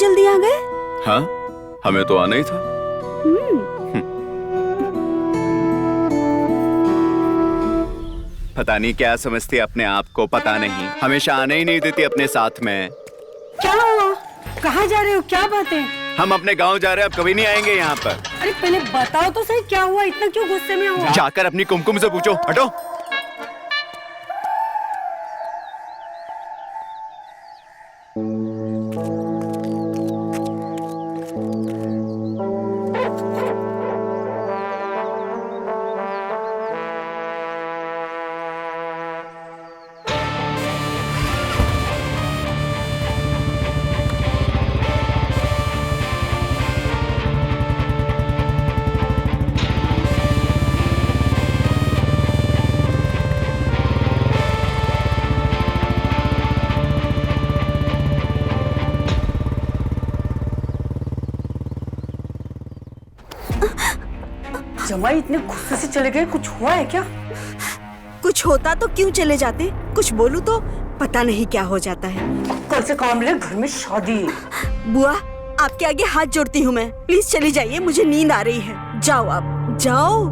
जल्दी आ गए? हाँ, हमें तो आना ही था। पता नहीं क्या समझती अपने आप को, पता नहीं, हमेशा आने ही नहीं देती अपने साथ में। क्या हुआ? कहाँ जा रहे हो? क्या बात है? हम अपने गांव जा रहे हैं, अब कभी नहीं आएंगे यहाँ पर। अरे पहले बताओ तो सही, क्या हुआ? इतना क्यों गुस्से में हो? जाकर अपनी कुमकुम से पूछो, हटो। जमाई इतने गुस्से से चले गए, कुछ हुआ है क्या? कुछ होता तो क्यों चले जाते? कुछ बोलूं तो पता नहीं क्या हो जाता है। कल से काम ले, घर में शादी है। बुआ, आपके आगे हाथ जोड़ती हूँ मैं, प्लीज चली जाइए, मुझे नींद आ रही है। जाओ आप, जाओ।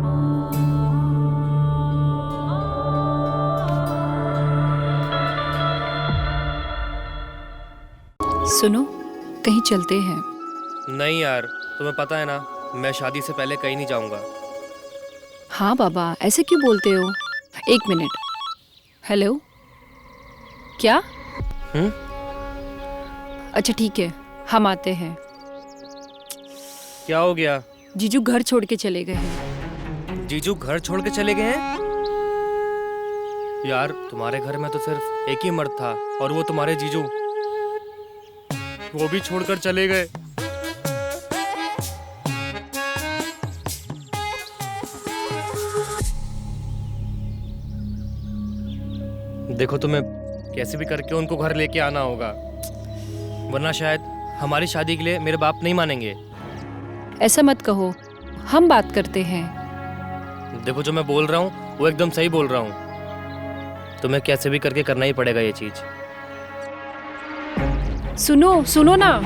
सुनो, कहीं चलते हैं। नहीं यार, तुम्हें पता है ना, मैं शादी से पहले कहीं नहीं जाऊंगा। हाँ बाबा, ऐसे क्यों बोलते हो? एक मिनट। हेलो, क्या? अच्छा ठीक है, हम आते हैं। क्या हो गया? जीजू घर छोड़ के चले गए हैं। जीजू घर छोड़ के चले गए हैं? यार तुम्हारे घर में तो सिर्फ एक ही मर्द था, और वो तुम्हारे जीजू, वो भी छोड़कर चले गए। देखो, तुम्हें कैसे भी करके उनको घर लेके आना होगा, वरना शायद हमारी शादी के लिए मेरे बाप नहीं मानेंगे। ऐसा मत कहो, हम बात करते हैं। देखो, जो मैं बोल रहा हूँ वो एकदम सही बोल रहा हूँ। तुम्हें कैसे भी करके करना ही पड़ेगा ये चीज। सुनो सुनो ना।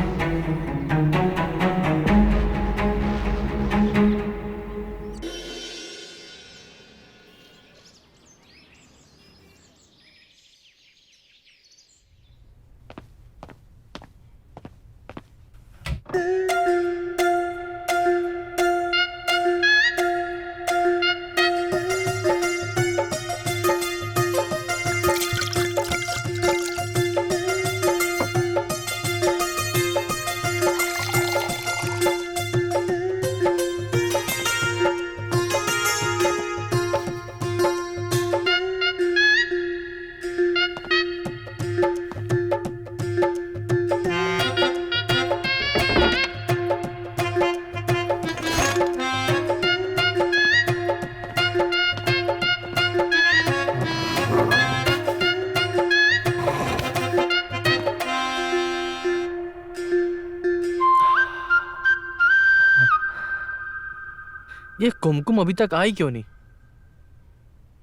ये कुमकुम अभी तक आई क्यों नहीं?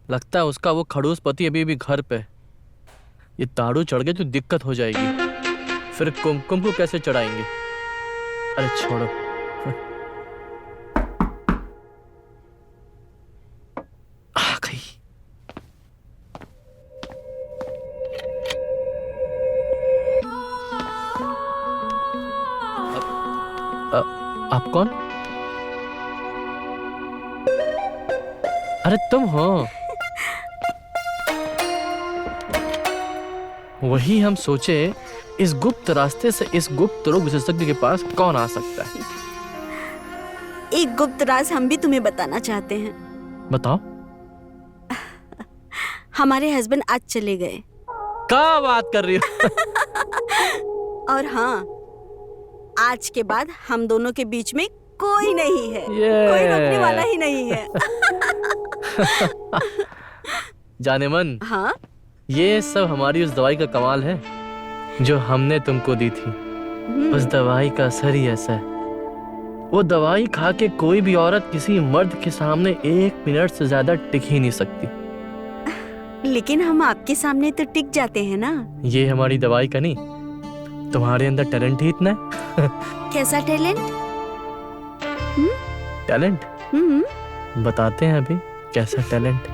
लगता है उसका वो खड़ूस पति अभी भी घर पे। ये ताड़ू चढ़ गए तो दिक्कत हो जाएगी, फिर कुमकुम को कैसे चढ़ाएंगे? अरे छोड़ो। आ गई। आप कौन? अरे तुम हो? वही हम सोचे, इस गुप्त रास्ते से इस गुप्त रोग विशेषज्ञ के पास कौन आ सकता है। एक गुप्त राज हम भी तुम्हें बताना चाहते हैं। बताओ। हमारे हस्बैंड आज चले गए। क्या बात कर रही हो? और हाँ, आज के बाद हम दोनों के बीच में कोई नहीं है, कोई रोकने वाला ही नहीं है। जाने मन, हाँ? ये सब हमारी उस दवाई का कमाल है जो हमने तुमको दी थी। उस दवाई का असर ही ऐसा है। वो दवाई खा के कोई भी औरत किसी मर्द के सामने 1 मिनट से ज्यादा टिक ही नहीं सकती। लेकिन हम आपके सामने तो टिक जाते हैं ना। ये हमारी दवाई का नहीं, तुम्हारे अंदर टैलेंट ही इतना है। कैसा टैलेंट? टैलेंट बताते हैं अभी, कैसा टैलेंट।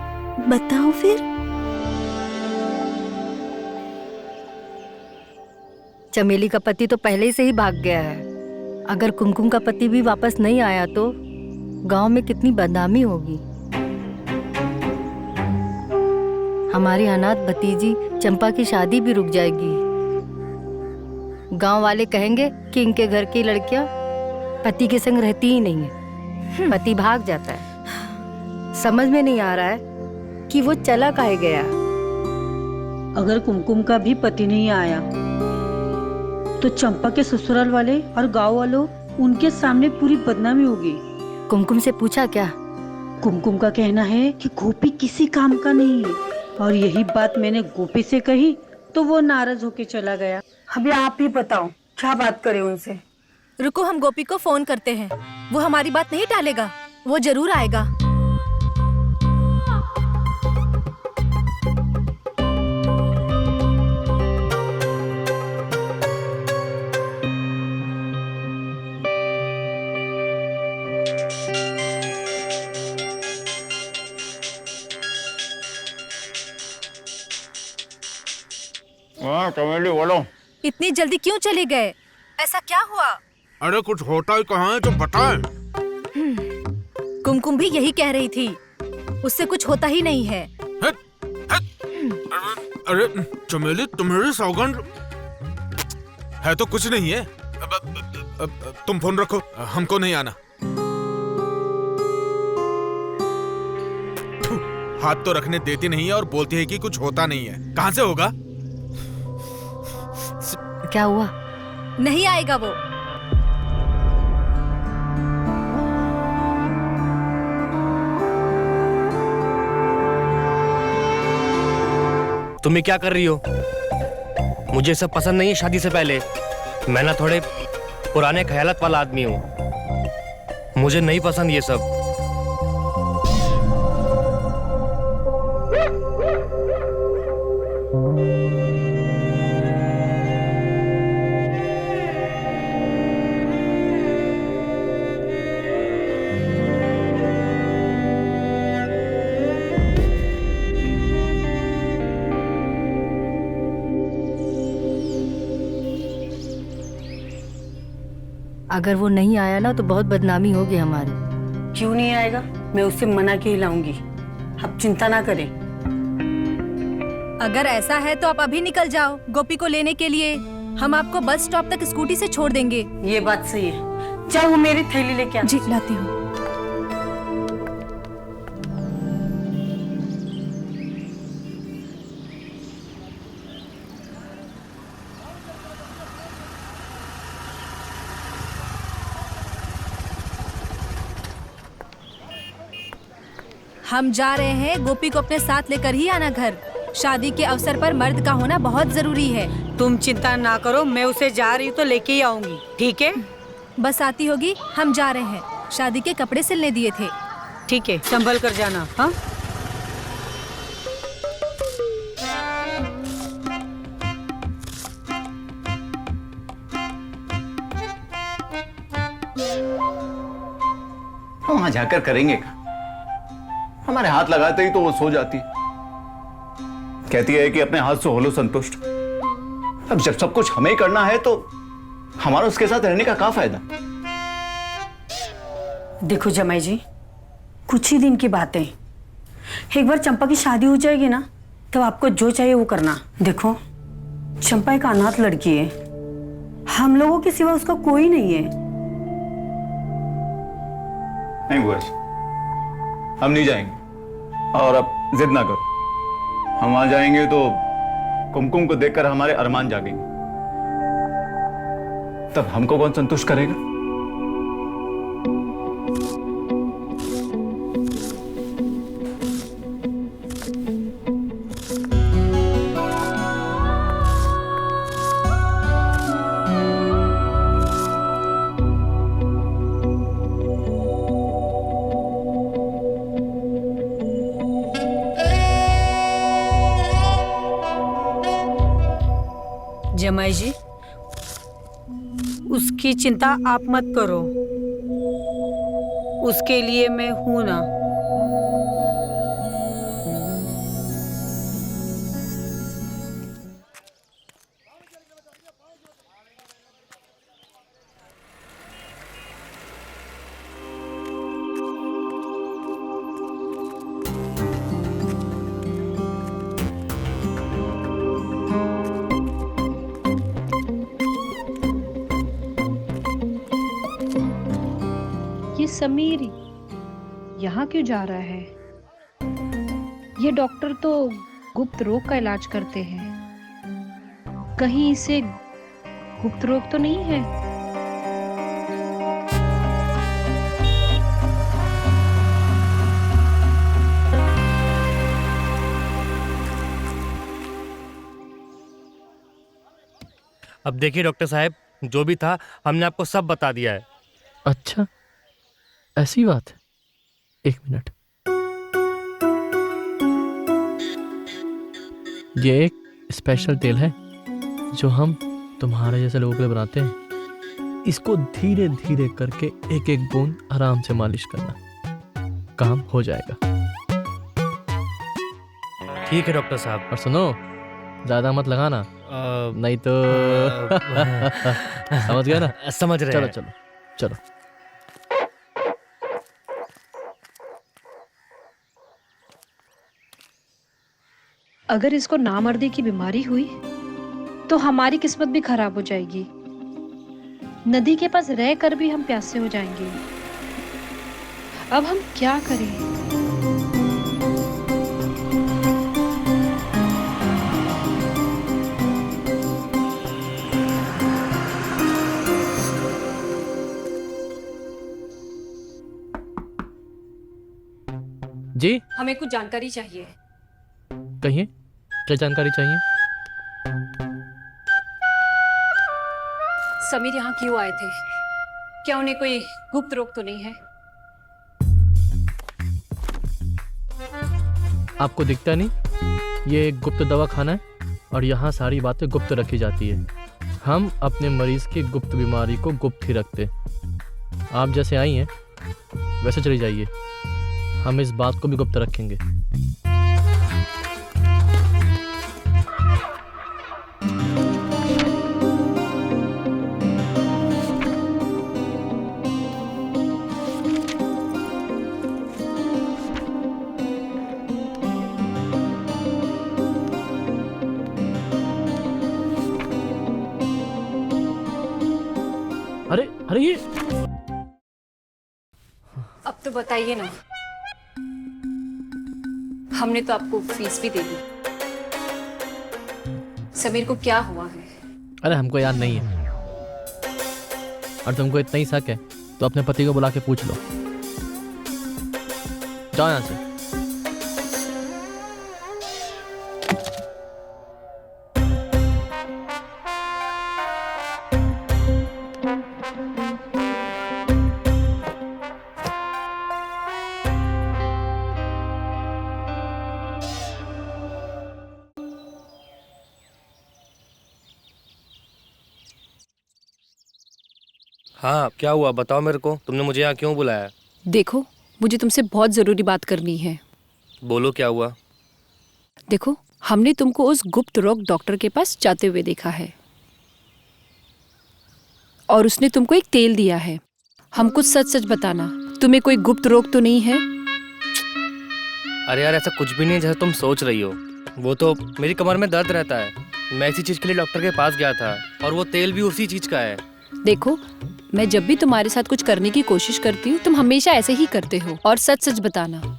बताओ फिर। चमेली का पति तो पहले से ही भाग गया है। अगर कुमकुम का पति भी वापस नहीं आया तो गांव में कितनी बदनामी होगी। हमारी अनाथ भतीजी चंपा की शादी भी रुक जाएगी। गांव वाले कहेंगे कि इनके घर की लड़कियां पति के संग रहती ही नहीं है, पति भाग जाता है। समझ में नहीं आ रहा है कि वो चला काहे गया। अगर कुमकुम का भी पति नहीं आया तो चंपा के ससुराल वाले और गांव वालों उनके सामने पूरी बदनामी होगी। कुमकुम से पूछा क्या? कुमकुम का कहना है कि गोपी किसी काम का नहीं है, और यही बात मैंने गोपी से कही तो वो नाराज होके चला गया। अभी आप ही बताओ क्या बात करें उनसे। रुको, हम गोपी को फोन करते हैं। वो हमारी बात नहीं टालेगा, वो जरूर आएगा। चमेली बोलो। इतनी जल्दी क्यों चले गए? ऐसा क्या हुआ? अरे कुछ होता ही कहाँ है, तुम बताएं। कुमकुम भी यही कह रही थी, उससे कुछ होता ही नहीं है। अरे चमेली, तुम्हारी सौगंध है तो कुछ नहीं है। तुम फोन रखो, हमको नहीं आना। हाथ तो रखने देती नहीं है और बोलती है कि कुछ होता नहीं है। कहाँ से होगा? क्या हुआ? नहीं आएगा वो। तुम ये क्या कर रही हो? मुझे सब पसंद नहीं है शादी से पहले। मैं ना थोड़े पुराने ख्यालात वाला आदमी हूँ, मुझे नहीं पसंद ये सब। अगर वो नहीं आया ना तो बहुत बदनामी होगी हमारी। क्यों नहीं आएगा? मैं उससे मना के ही लाऊंगी। आप चिंता ना करें। अगर ऐसा है तो आप अभी निकल जाओ गोपी को लेने के लिए। हम आपको बस स्टॉप तक स्कूटी से छोड़ देंगे। ये बात सही है। जाओ मेरी थैली लेके आ। जी लाती हूँ। हम जा रहे हैं, गोपी को अपने साथ लेकर ही आना घर। शादी के अवसर पर मर्द का होना बहुत जरूरी है। तुम चिंता ना करो, मैं उसे जा रही हूँ तो लेके ही आऊंगी। ठीक है? बस आती होगी। हम जा रहे हैं, शादी के कपड़े सिलने दिए थे। ठीक है, संभल कर जाना। हाँ, वहां जाकर करेंगे क्या? हमारे हाथ लगाते ही तो वो सो जाती, कहती है कि अपने हाथ से हो लो संतुष्ट। अब जब सब कुछ हमें ही करना है तो हमारा उसके साथ रहने का क्या फायदा? देखो जमाई जी, कुछ ही दिन की बात है। एक बार चंपा की शादी हो जाएगी ना, तब आपको जो चाहिए वो करना। देखो, चंपा एक अनाथ लड़की है, हम लोगों के सिवा उसका कोई नहीं है। नहीं बुआ जी, हम नहीं जाएंगे। और अब जिद ना करो, हम वहां जाएंगे तो कुमकुम को देखकर हमारे अरमान जागेंगे, तब हमको कौन संतुष्ट करेगा? जमाई जी, उसकी चिंता आप मत करो, उसके लिए मैं हूं ना। ये समीर यहाँ क्यों जा रहा है? ये डॉक्टर तो गुप्त रोग का इलाज करते हैं, कहीं इसे गुप्त रोग तो नहीं है? अब देखिए डॉक्टर साहब, जो भी था हमने आपको सब बता दिया है। अच्छा, ऐसी बात है। एक मिनट, ये एक स्पेशल तेल है जो हम तुम्हारे जैसे लोगों के लिए बनाते हैं। इसको धीरे धीरे करके एक एक बूंद आराम से मालिश करना, काम हो जाएगा। ठीक है डॉक्टर साहब। और सुनो, ज्यादा मत लगाना, नहीं तो समझ गया ना? समझ रहे चलो हैं। चलो चलो। अगर इसको नामर्दी की बीमारी हुई तो हमारी किस्मत भी खराब हो जाएगी। नदी के पास रहकर भी हम प्यासे हो जाएंगे। अब हम क्या करें? जी हमें कुछ जानकारी चाहिए। कहिए, क्या जानकारी चाहिए? समीर यहाँ क्यों आए थे? क्या उन्हें कोई गुप्त रोग तो नहीं है? आपको दिखता नहीं? ये एक गुप्त दवा खाना है और यहाँ सारी बातें गुप्त रखी जाती है। हम अपने मरीज की गुप्त बीमारी को गुप्त ही रखते। आप जैसे आई हैं वैसे चली जाइए, हम इस बात को भी गुप्त रखेंगे। अरे अरे ये अब तो बताइए ना, हमने तो आपको फीस भी दे दी। समीर को क्या हुआ है? अरे हमको याद नहीं है, और तुमको इतना ही शक है तो अपने पति को बुला के पूछ लो। जाओ यहाँ से। हाँ, क्या हुआ बताओ मेरे को, तुमने मुझे यहाँ क्यों बुलाया? देखो, मुझे तुमसे बहुत जरूरी बात करनी है। बोलो क्या हुआ? देखो, हमने तुमको उस गुप्त रोग डॉक्टर के पास जाते हुए देखा है और उसने तुमको एक तेल दिया है। हमको सच सच बताना, तुम्हें कोई गुप्त रोग तो नहीं है? अरे यार, ऐसा कुछ भी नहीं जैसा तुम सोच रही हो। वो तो मेरी कमर में दर्द रहता है, मैं इसी चीज के लिए डॉक्टर के पास गया था, और वो तेल भी उसी चीज का है। देखो, मैं जब भी तुम्हारे साथ कुछ करने की कोशिश करती हूँ तुम हमेशा ऐसे ही करते हो, और सच सच बताना।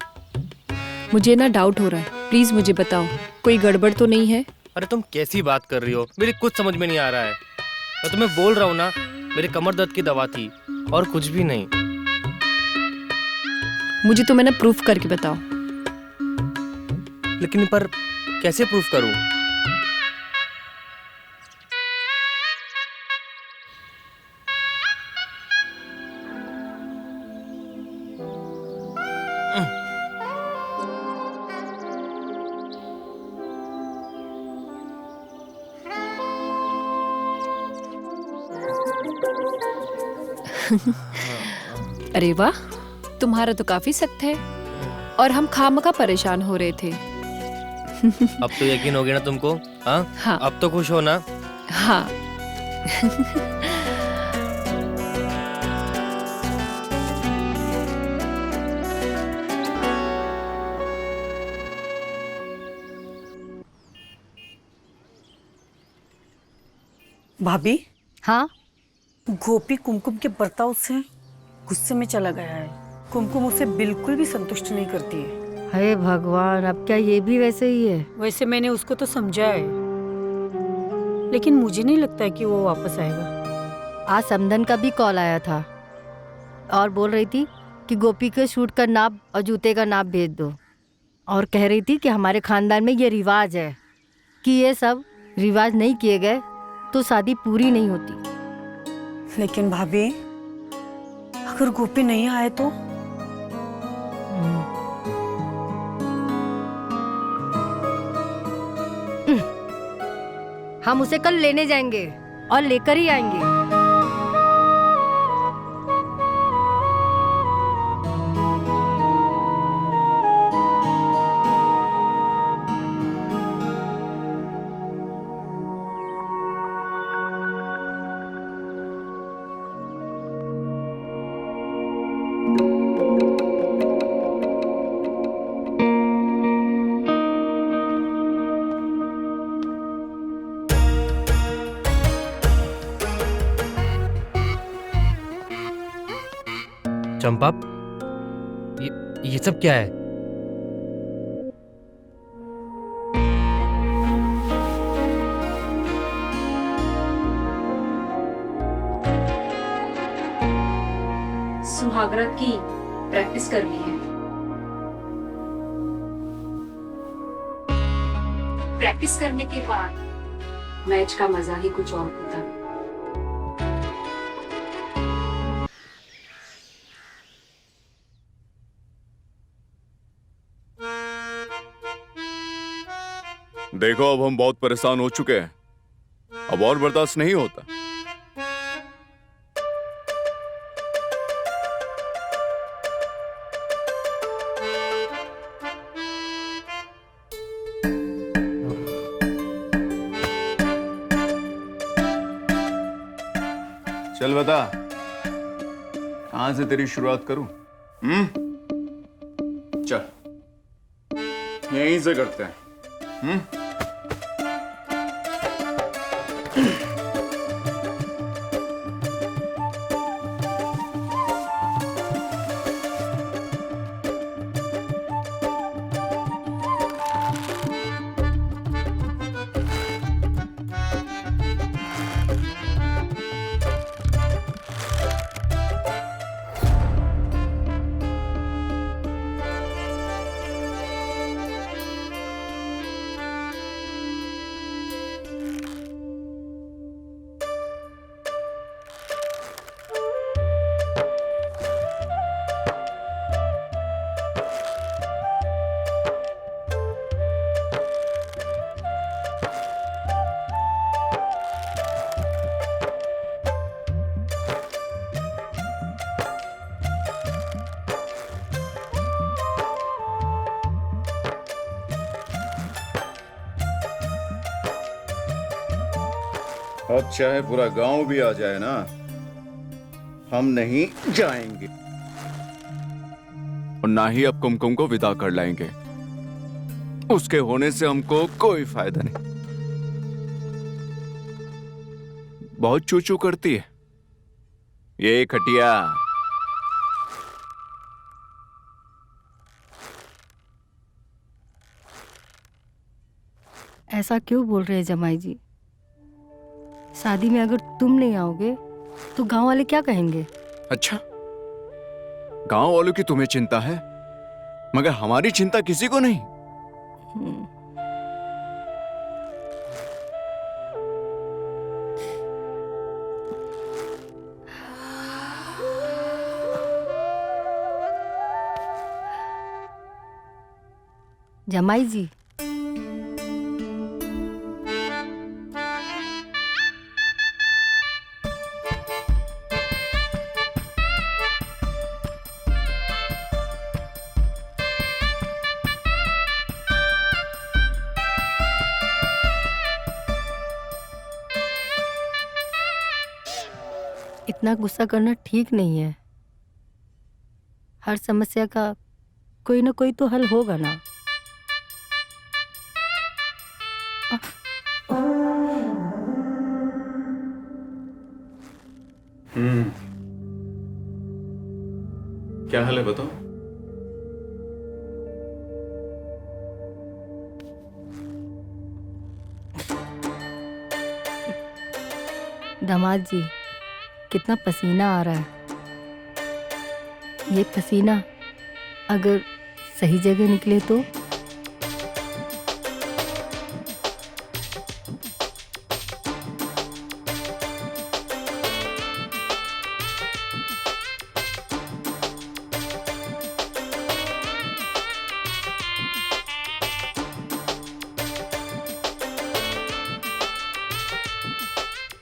मुझे ना डाउट हो रहा है, प्लीज मुझे बताओ, कोई गड़बड़ तो नहीं है? अरे तुम कैसी बात कर रही हो, मेरी कुछ समझ में नहीं आ रहा है। मैं तुम्हें बोल रहा हूँ ना, मेरे कमर दर्द की दवा थी और कुछ भी नहीं। मुझे तो मैंने प्रूफ करके बताओ। लेकिन पर कैसे प्रूफ करूँ? अरे वाह, तुम्हारा तो काफी सख्त है और हम खामखा परेशान हो रहे थे। अब तो यकीन हो गया ना तुमको? हाँ हाँ। अब तो खुश हो ना? हाँ। भाभी, हाँ, गोपी कुमकुम के बर्ताव से गुस्से में चला गया है। कुमकुम उसे बिल्कुल भी संतुष्ट नहीं करती है। हे भगवान, अब क्या ये भी वैसे ही है? वैसे मैंने उसको तो समझाया है, लेकिन मुझे नहीं लगता है कि वो वापस आएगा। आज समदन का भी कॉल आया था और बोल रही थी कि गोपी के शूट का नाप और जूते का नाप भेज दो, और कह रही थी कि हमारे खानदान में ये रिवाज है कि ये सब रिवाज नहीं किए गए तो शादी पूरी नहीं होती। लेकिन भाभी, अगर गोपी नहीं आए तो? हम उसे कल लेने जाएंगे और लेकर ही आएंगे। चंपा, ये सब क्या है? सुहागरात की प्रैक्टिस करनी है। प्रैक्टिस करने के बाद मैच का मजा ही कुछ और होता है। देखो, अब हम बहुत परेशान हो चुके हैं, अब और बर्दाश्त नहीं होता। चल बता, कहां से तेरी शुरुआत करूं? चल, यहीं से करते हैं। अब चाहे पूरा गांव भी आ जाए ना, हम नहीं जाएंगे, और ना ही अब कुमकुम को विदा कर लाएंगे। उसके होने से हमको कोई फायदा नहीं। बहुत चूचू करती है ये खटिया। ऐसा क्यों बोल रहे हैं जमाई जी? शादी में अगर तुम नहीं आओगे तो गांव वाले क्या कहेंगे? अच्छा, गांव वालों की तुम्हें चिंता है, मगर हमारी चिंता किसी को नहीं। जमाई जी, इतना गुस्सा करना ठीक नहीं है। हर समस्या का कोई ना कोई तो हल होगा ना। क्या हाल है बताओ? दामाद जी, कितना पसीना आ रहा है। ये पसीना अगर सही जगह निकले तो।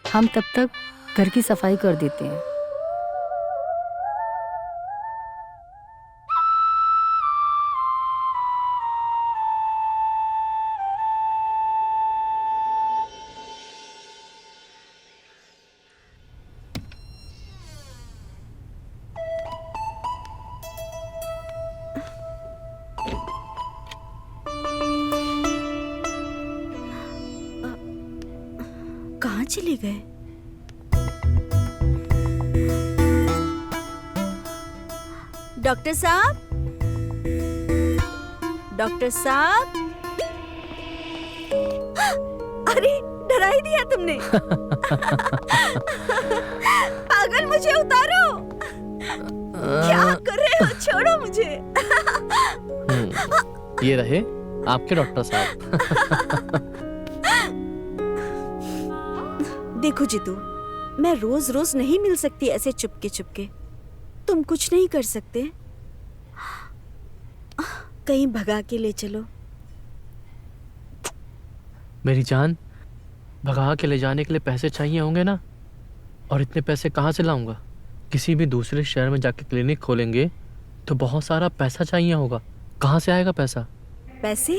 हम तब तक घर की सफाई कर देते हैं। कहाँ चले गए? डॉक्टर साहब, डॉक्टर साहब। अरे डरा ही दिया तुमने। पागल, मुझे उतारो। क्या कर रहे हो? छोड़ो मुझे। ये रहे आपके डॉक्टर साहब। देखो जीतू, मैं रोज रोज नहीं मिल सकती ऐसे चुपके चुपके। तुम कुछ नहीं कर सकते? कहीं भगा के ले चलो। मेरी जान, भगा के ले जाने के लिए पैसे चाहिए होंगे ना, और इतने पैसे कहाँ से लाऊंगा? किसी भी दूसरे शहर में जाके क्लिनिक खोलेंगे तो बहुत सारा पैसा चाहिए होगा। कहाँ से आएगा पैसा? पैसे?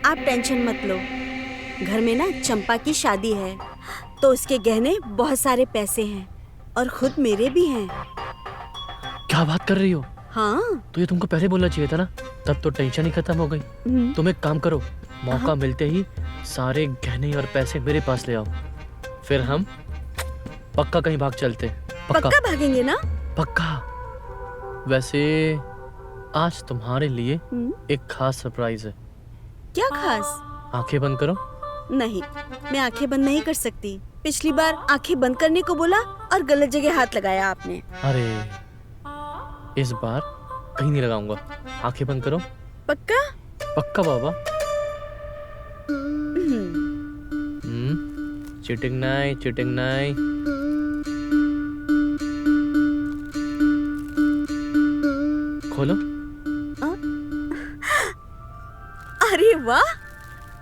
आप टेंशन मत लो। घर में ना चंपा की शादी है, तो उसके गहने बहुत सारे पैसे हैं, और खुद मेरे भी हैं। क्या बात कर रही हो? हाँ। तो ये तुमको पहले बोलना चाहिए था ना, तब तो टेंशन ही खत्म हो गई। तुम एक काम करो, मौका मिलते ही सारे गहने और पैसे मेरे पास ले आओ, फिर हम पक्का कहीं भाग चलते। पक्का भागेंगे ना? पक्का। वैसे आज तुम्हारे लिए एक खास सरप्राइज है। क्या खास? आंखें बंद करो। नहीं, मैं आंखें बंद नहीं कर सकती। पिछली बार आंखें बंद करने को बोला और गलत जगह हाथ लगाया आपने। अरे इस बार कहीं नहीं लगाऊंगा। आंखें बंद करो। पक्का? पक्का बाबा। चीटिंग नहीं, चीटिंग नहीं। खोलो। अरे वाह!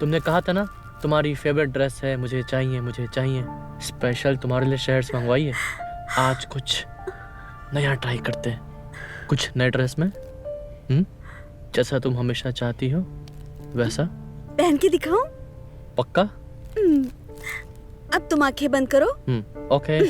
तुमने कहा था ना तुम्हारी फेवरेट ड्रेस है, मुझे चाहिए, मुझे चाहिए। स्पेशल तुम्हारे लिए शहर से मंगवाई है। आज कुछ नया ट्राई करते हैं, कुछ नए ड्रेस में। जैसा तुम हमेशा चाहती हो वैसा। पहन के दिखाऊं? पक्का? अब तुम आंखें बंद करो। ओके।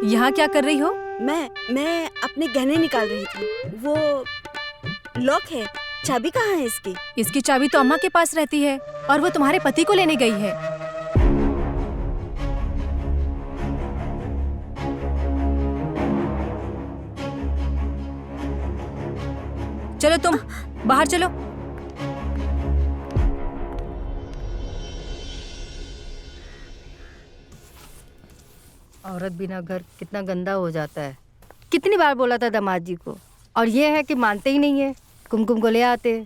यहाँ क्या कर रही हो? मैं अपने गहने निकाल रही थी। वो लॉक है, चाबी कहाँ है इसकी? इसकी चाबी तो अम्मा के पास रहती है और वो तुम्हारे पति को लेने गई है। चलो तुम बाहर चलो। औरत बिना घर कितना गंदा हो जाता है। कितनी बार बोला था दामाद जी को, और ये है कि मानते ही नहीं है। कुमकुम को ले आते।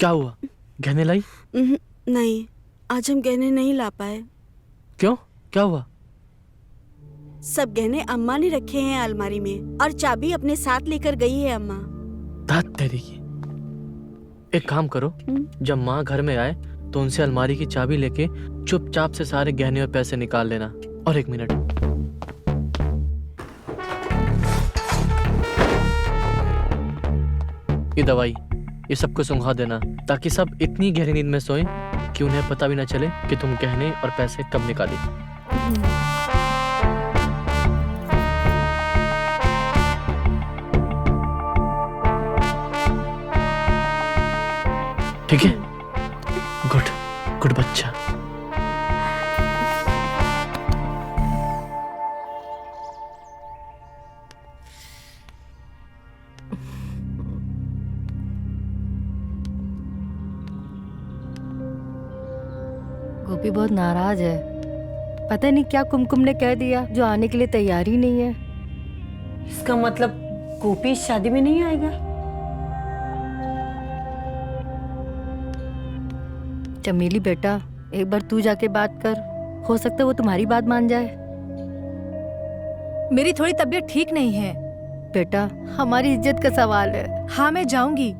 क्या हुआ, गहने लाई? नहीं, आज हम गहने नहीं ला पाए। क्यों, क्या हुआ? सब गहने अम्मा ने रखे हैं अलमारी में और चाबी अपने साथ लेकर गई है अम्मा। दाद तेरी की। एक काम करो, जब माँ घर में आए तो उनसे अलमारी की चाबी लेके चुपचाप से सारे गहने और पैसे निकाल लेना। और 1 मिनट, ये दवाई, ये सबको सुंघा देना ताकि सब इतनी गहरी नींद में सोएं कि उन्हें पता भी ना चले कि तुम गहने और पैसे कब निकाली। ठीक है? गुड गुड बच्चा। गोपी बहुत नाराज है। पता नहीं क्या कुमकुम ने कह दिया जो आने के लिए तैयार ही नहीं है। इसका मतलब गोपी इस शादी में नहीं आएगा? चमेली बेटा, एक बार तू जाके बात कर, हो सकता है वो तुम्हारी बात मान जाए। मेरी थोड़ी तबीयत ठीक नहीं है। बेटा, हमारी इज्जत का सवाल है। हाँ, मैं जाऊंगी,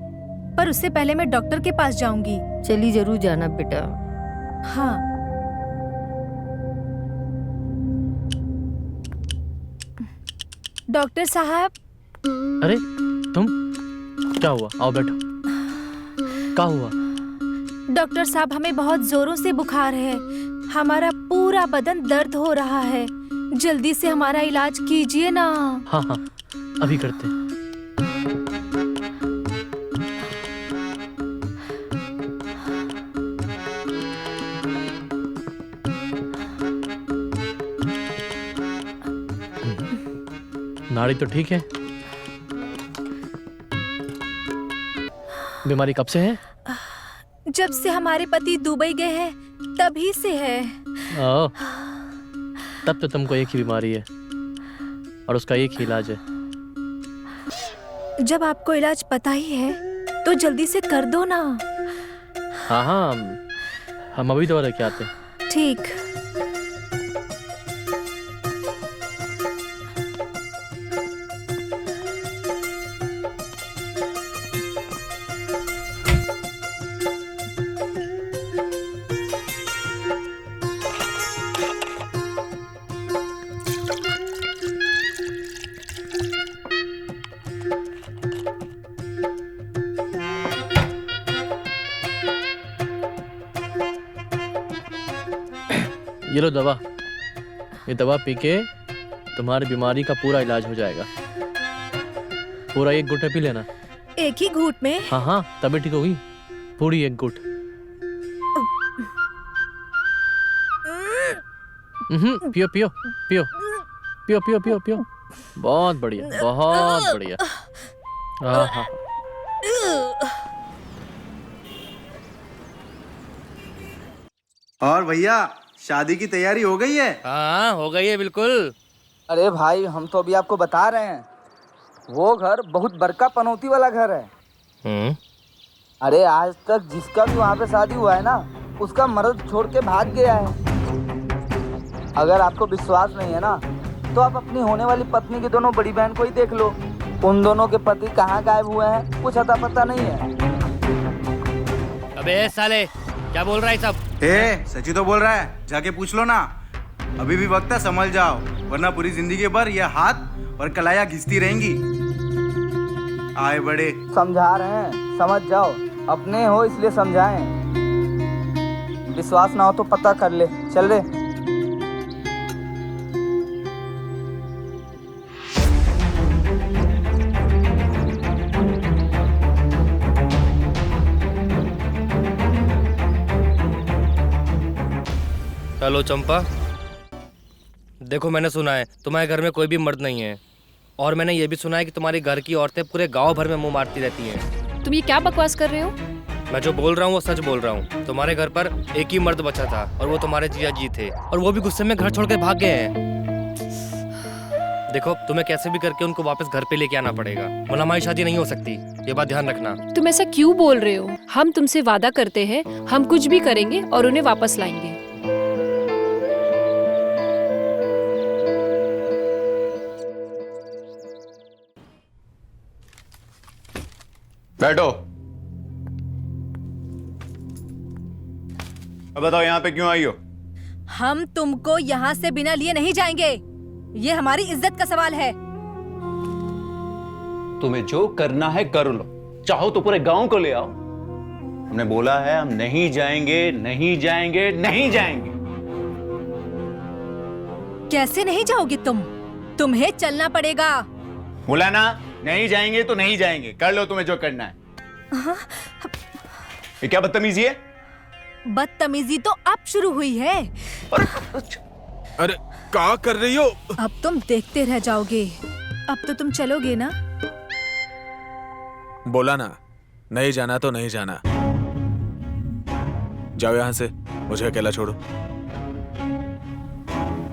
पर उससे पहले मैं डॉक्टर के पास जाऊंगी। चली जरूर जाना बेटा। हाँ। डॉक्टर साहब। अरे तुम, क्या हुआ? आओ बैठो। क्या हुआ? डॉक्टर साहब, हमें बहुत जोरों से बुखार है। हमारा पूरा बदन दर्द हो रहा है। जल्दी से हमारा इलाज कीजिए ना। हाँ हाँ, अभी करते हैं। नाड़ी तो ठीक है। बीमारी कब से है? जब से हमारे पति दुबई गए हैं तभी से है। ओह, तब तो तुमको एक ही बीमारी है और उसका एक ही इलाज है। जब आपको इलाज पता ही है तो जल्दी से कर दो ना। हाँ हाँ, हम अभी दवा लेके आते हैं। ठीक। ये लो दवा। ये दवा पी के तुम्हारी बीमारी का पूरा इलाज हो जाएगा। पूरा 1 घुट पी लेना। एक ही घूंट में? हाँ हाँ, तभी ठीक होगी। पूरी 1 घुट। पियो पियो पियो पियो पियो पियो पियो। बहुत बढ़िया, बहुत बढ़िया। हाँ हाँ। और भैया, शादी की तैयारी हो गई है? हाँ, हो गई है बिल्कुल। अरे भाई, हम तो अभी आपको बता रहे हैं, वो घर बहुत बड़का पनौती वाला घर है। अरे आज तक जिसका भी वहाँ पे शादी हुआ है ना, उसका मर्द छोड़ के भाग गया है। अगर आपको विश्वास नहीं है ना, तो आप अपनी होने वाली पत्नी की दोनों बड़ी बहन को ही देख लो। उन दोनों के पति कहाँ गायब हुए हैं कुछ अता पता नहीं है। अबे साले, क्या बोल रहा है सब? सच्ची तो बोल रहा है, जाके पूछ लो ना। अभी भी वक्त है, संभल जाओ, वरना पूरी जिंदगी भर ये हाथ और कलाया घिसती रहेंगी। आए बड़े। समझा रहे हैं, समझ जाओ। अपने हो इसलिए समझाएं। विश्वास ना हो तो पता कर ले। चल रे। हेलो चंपा, देखो मैंने सुना है तुम्हारे घर में कोई भी मर्द नहीं है, और मैंने ये भी सुना है कि तुम्हारे घर की औरतें पूरे गांव भर में मुंह मारती रहती हैं। तुम ये क्या बकवास कर रहे हो? मैं जो बोल रहा हूँ वो सच बोल रहा हूँ। तुम्हारे घर पर एक ही मर्द बचा था और वो तुम्हारे जीजा जी थे, और वो भी गुस्से में घर छोड़ के भाग गए हैं। देखो तुम्हें कैसे भी करके उनको वापस घर पे लेके आना पड़ेगा, वरना हमारी शादी नहीं हो सकती। ये बात ध्यान रखना। तुम ऐसा क्यों बोल रहे हो? हम तुमसे वादा करते हैं हम कुछ भी करेंगे और उन्हें वापस लाएंगे। बैठो। अब बताओ यहाँ पे क्यों आई हो? हम तुमको यहाँ से बिना लिए नहीं जाएंगे। ये हमारी इज्जत का सवाल है। तुम्हें जो करना है कर लो, चाहो तो पूरे गांव को ले आओ। हमने बोला है हम नहीं जाएंगे, नहीं जाएंगे, नहीं जाएंगे। कैसे नहीं जाओगे तुम? तुम्हें चलना पड़ेगा। बोला ना, नहीं जाएंगे तो नहीं जाएंगे। कर लो तुम्हें जो करना है। ये क्या बदतमीजी है? बदतमीजी तो अब शुरू हुई है। अरे क्या कर रही हो? अब तुम देखते रह जाओगे। अब तो तुम चलोगे ना? बोला ना, नहीं जाना तो नहीं जाना। जाओ यहाँ से, मुझे अकेला छोड़ो।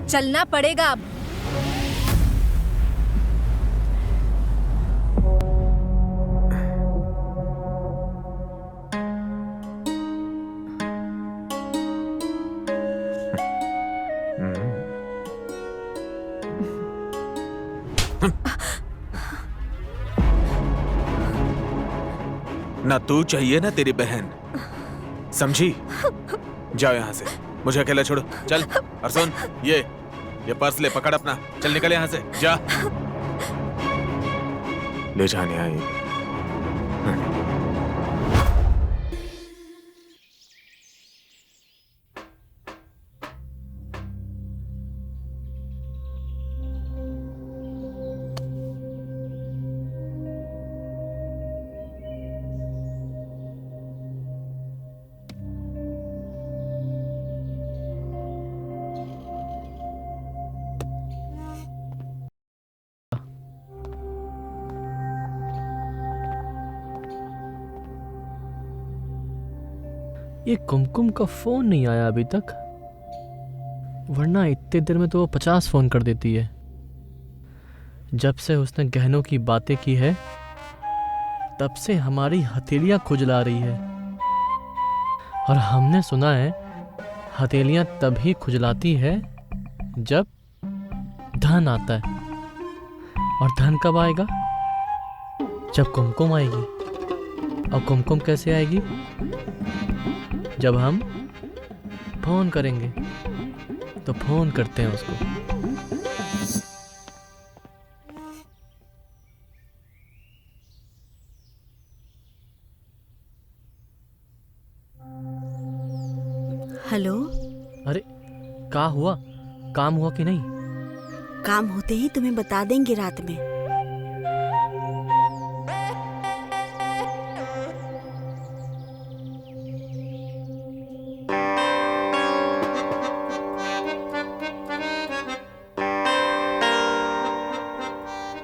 चलना पड़ेगा अब। ना तू चाहिए ना तेरी बहन, समझी? जाओ यहाँ से, मुझे अकेला छोड़ो। चल। और सुन, ये पर्स ले, पकड़ अपना। चल निकल यहाँ से, जा। ले जाने आई। ये कुमकुम का फोन नहीं आया अभी तक, वरना इतने देर में तो वो 50 फोन कर देती है। जब से उसने गहनों की बातें की है तब से हमारी हथेलियां खुजला रही है, और हमने सुना है हथेलियां तभी खुजलाती है जब धन आता है। और धन कब आएगा? जब कुमकुम आएगी। और कुमकुम कैसे आएगी? जब हम फोन करेंगे। तो फोन करते हैं उसको। हेलो। अरे क्या हुआ? काम हुआ कि नहीं? काम होते ही तुम्हें बता देंगे रात में।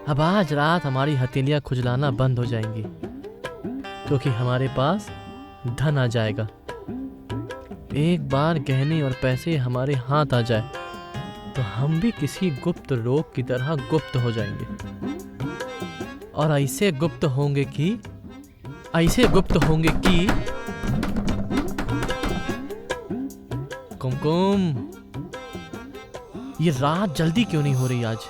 अब आज रात हमारी हथेलियां खुजलाना बंद हो जाएंगी, क्योंकि हमारे पास धन आ जाएगा। एक बार गहने और पैसे हमारे हाथ आ जाए तो हम भी किसी गुप्त रोग की तरह गुप्त हो जाएंगे। और ऐसे गुप्त होंगे कि कुमकुम, ये रात जल्दी क्यों नहीं हो रही आज?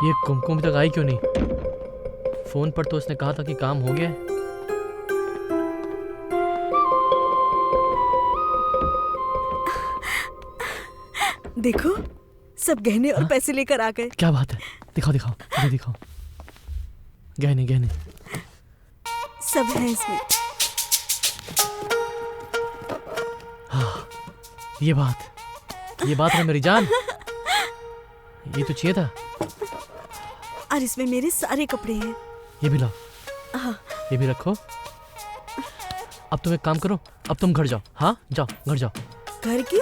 ये कुमकुम तक आई क्यों नहीं? फोन पर तो उसने कहा था कि काम हो गया है। देखो, सब गहने और पैसे लेकर आ गए। क्या बात है? दिखाओ दिखाओ, इधर दिखाओ। गहने गहने सब है इसमें। हाँ, ये बात है मेरी जान। ये तो चाहिए था। और इसमें मेरे सारे कपड़े हैं। ये भी लाओ। हाँ। ये भी रखो। अब तुम एक काम करो, अब तुम घर जाओ। हाँ जाओ, घर जाओ। घर क्यों?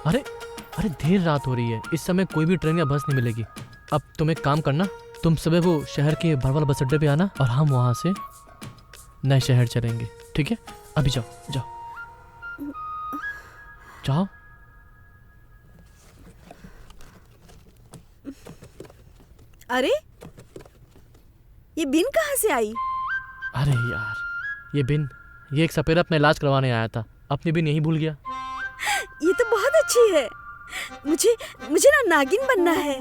अरे देर रात हो रही है, इस समय कोई भी ट्रेन या बस नहीं मिलेगी। अब तुम एक काम करना, तुम सुबह वो शहर के भरवाल बस अड्डे पे आना और हम वहां से नए शहर चलेंगे, ठीक है? अभी जाओ जाओ जाओ। अरे ये बिन कहाँ से आई? अरे यार, ये एक सपेरा अपना इलाज करवाने आया था, अपनी बिन यही भूल गया। ये तो बहुत अच्छी है। मुझे ना नागिन बनना है।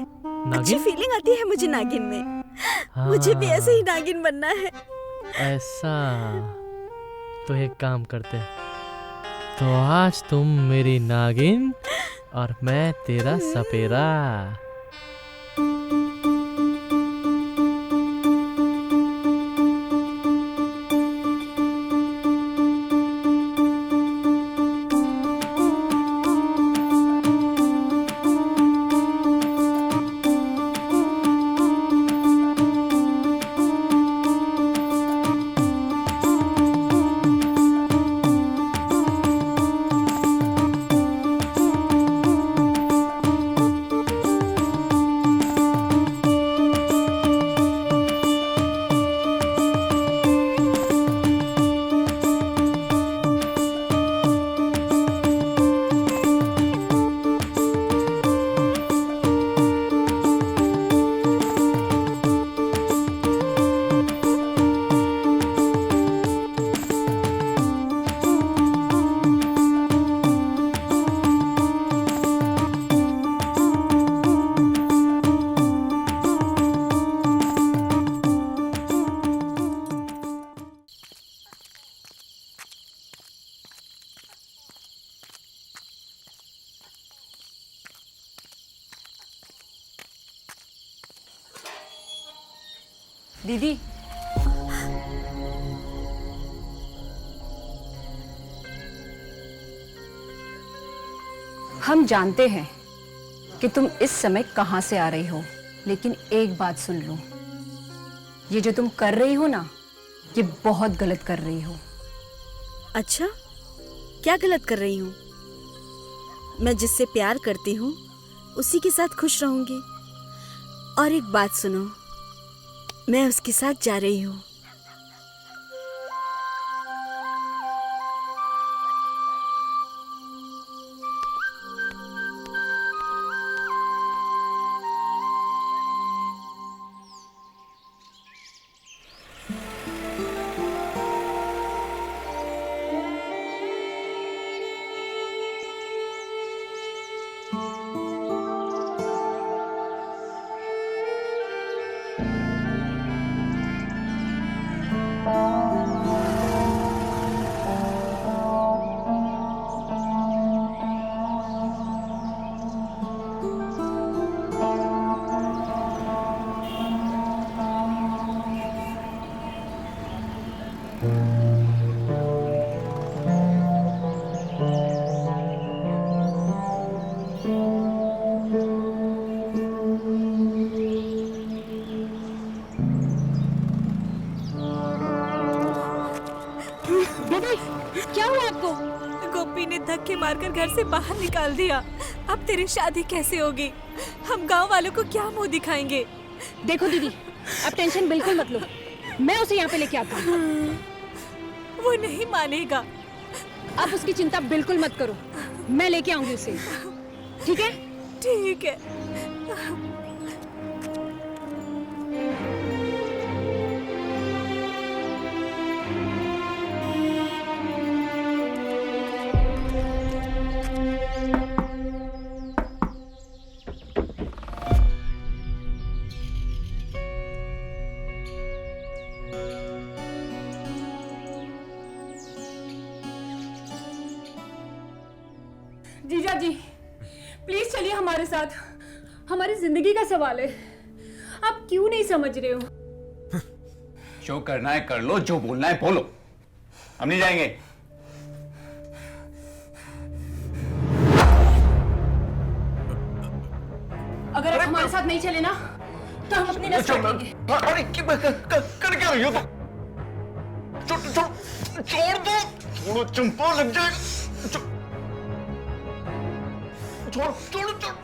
अच्छी फीलिंग आती है मुझे नागिन में। हाँ। मुझे भी ऐसे ही नागिन बनना है। ऐसा तो एक काम करते हैं, तो आज तुम मेरी नागिन और मैं तेरा सपेरा। दीदी, हम जानते हैं कि तुम इस समय कहां से आ रही हो, लेकिन एक बात सुन लो, ये जो तुम कर रही हो ना, ये बहुत गलत कर रही हो। अच्छा, क्या गलत कर रही हूँ? मैं जिससे प्यार करती हूँ उसी के साथ खुश रहूंगी। और एक बात सुनो, मैं उसके साथ जा रही हूँ। क्या हुआ आपको? गोपी ने धक्के मारकर घर से बाहर निकाल दिया। अब तेरी शादी कैसे होगी? हम गांव वालों को क्या मुंह दिखाएंगे? देखो दीदी, अब टेंशन बिल्कुल मत लो, मैं उसे यहाँ पे लेके आता हूँ। वो नहीं मानेगा। आप उसकी चिंता बिल्कुल मत करो, मैं लेके आऊंगी उसे, ठीक है? ठीक है। जीजा जी प्लीज चलिए हमारे साथ, हमारी जिंदगी का सवाल है, आप क्यों नहीं समझ रहे हो? जो करना है कर लो, जो बोलना है बोलो, हम नहीं जाएंगे। अगर आप हमारे साथ नहीं चले ना तो हम अपनी नस काटेंगे। अरे कर क्या रही हो तुम? छोड़ दो, छोड़ो चंपा, लग जाएगा। छोड़ छोड़ छोड़।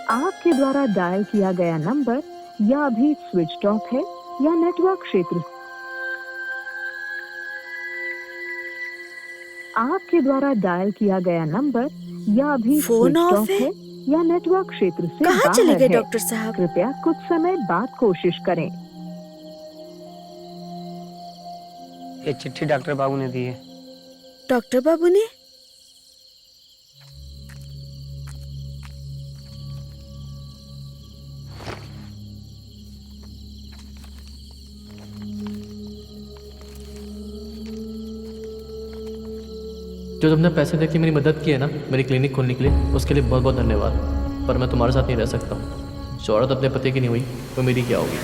आपके द्वारा डायल किया गया नंबर या अभी स्विच ऑफ है या नेटवर्क क्षेत्र। आपके द्वारा डायल किया गया नंबर या अभी फोन स्विच ऑफ ऑफ है या नेटवर्क क्षेत्र से कहाँ बाहर चले गए है। डॉक्टर साहब? कृपया कुछ समय बाद कोशिश करें। ये चिट्ठी डॉक्टर बाबू ने दी है। डॉक्टर बाबू ने? जो तुमने पैसे देके मेरी मदद की है ना मेरी क्लिनिक खोलने के लिए, उसके लिए बहुत बहुत धन्यवाद। पर मैं तुम्हारे साथ नहीं रह सकता हूँ। जो औरत अपने पति की नहीं हुई वो मेरी क्या होगी?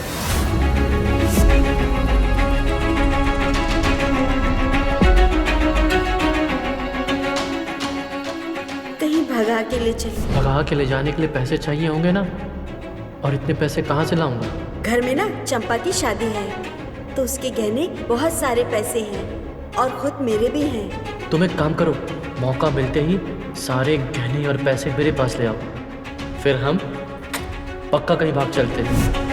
कहीं भगा के ले चलो। भगा के ले जाने के लिए पैसे चाहिए होंगे ना, और इतने पैसे कहाँ से लाऊंगा? घर में ना चंपा की शादी है तो उसके गहने बहुत सारे पैसे हैं और खुद मेरे भी हैं। तुम एक काम करो, मौका मिलते ही सारे गहने और पैसे मेरे पास ले आओ, फिर हम पक्का कहीं भाग चलते हैं।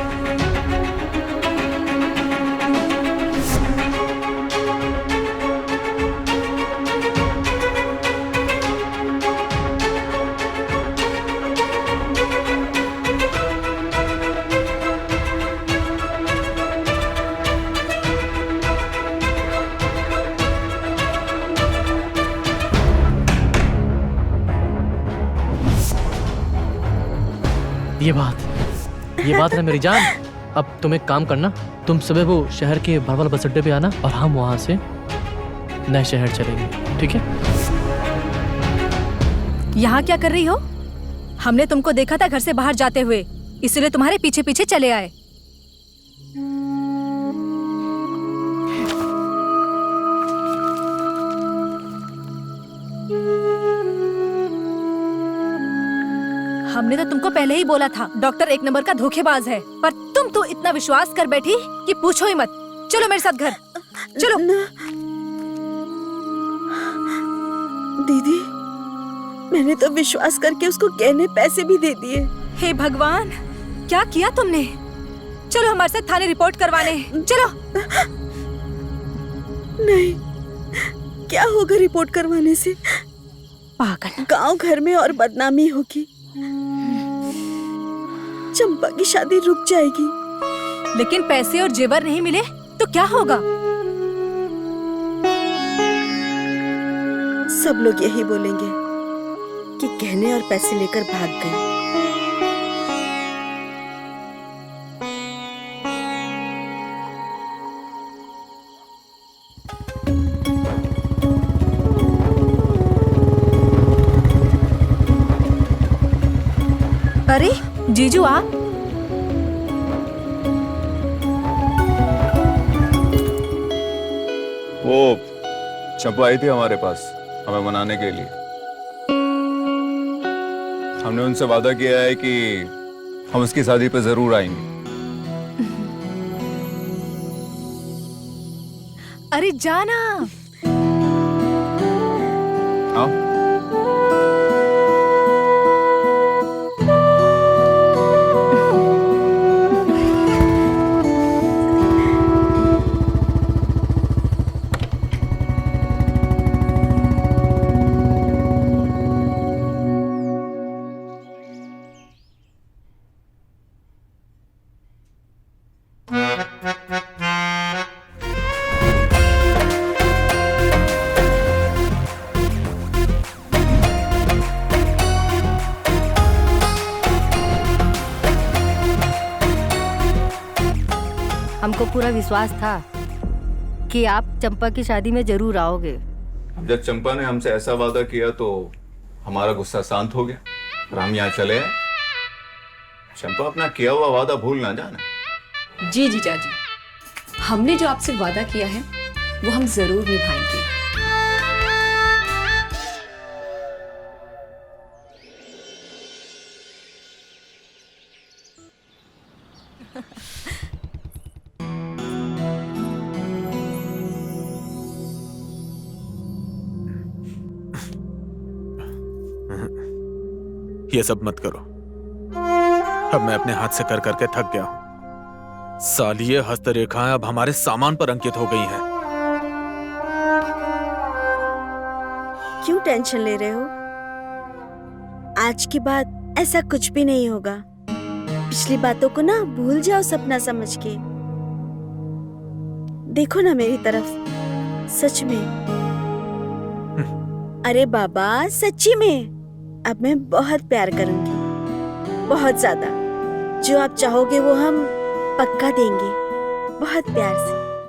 ये बात है मेरी जान। अब तुम एक काम करना, तुम सुबह वो शहर के भड़वल बस अड्डे पे आना और हम वहां से नए शहर चलेंगे, ठीक है? यहाँ क्या कर रही हो? हमने तुमको देखा था घर से बाहर जाते हुए, इसलिए तुम्हारे पीछे पीछे चले आए। हमने तो तुमको पहले ही बोला था डॉक्टर एक नंबर का धोखेबाज है, पर तुम तो इतना विश्वास कर बैठी कि पूछो ही मत। चलो मेरे साथ घर चलो। दीदी, मैंने तो विश्वास करके उसको गहने पैसे भी दे दिए। हे भगवान, क्या किया तुमने? चलो हमारे साथ थाने रिपोर्ट करवाने, चलो। नहीं, क्या होगा रिपोर्ट करवाने से? पागल। गांव घर में और बदनामी होगी, चंपा की शादी रुक जाएगी। लेकिन पैसे और जेवर नहीं मिले तो क्या होगा? सब लोग यही बोलेंगे कि गहने और पैसे लेकर भाग गई। अरे जीजू आप? वो चंपा आई थी हमारे पास हमें मनाने के लिए। हमने उनसे वादा किया है कि हम उसकी शादी पे जरूर आएंगे। अरे जाना। आओ। हमको पूरा विश्वास था कि आप चंपा की शादी में जरूर आओगे। जब चंपा ने हमसे ऐसा वादा किया तो हमारा गुस्सा शांत हो गया और हम यहाँ चले आए। चंपा अपना किया हुआ वादा भूल ना जाना। जी जीजा जी, हमने जो आपसे वादा किया है वो हम जरूर निभाएंगे। ये सब मत करो, अब मैं अपने हाथ से कर करके थक गया हूं। साली ये हस्तरेखाएं अब हमारे सामान पर अंकित हो गई हैं। क्यों टेंशन ले रहे हो? आज के बाद ऐसा कुछ भी नहीं होगा। पिछली बातों को ना भूल जाओ सपना समझ के। देखो ना मेरी तरफ, सच में। अरे बाबा सच्ची में, अब मैं बहुत प्यार करूंगी, बहुत ज्यादा। जो आप चाहोगे वो हम पक्का देंगे, बहुत प्यार से।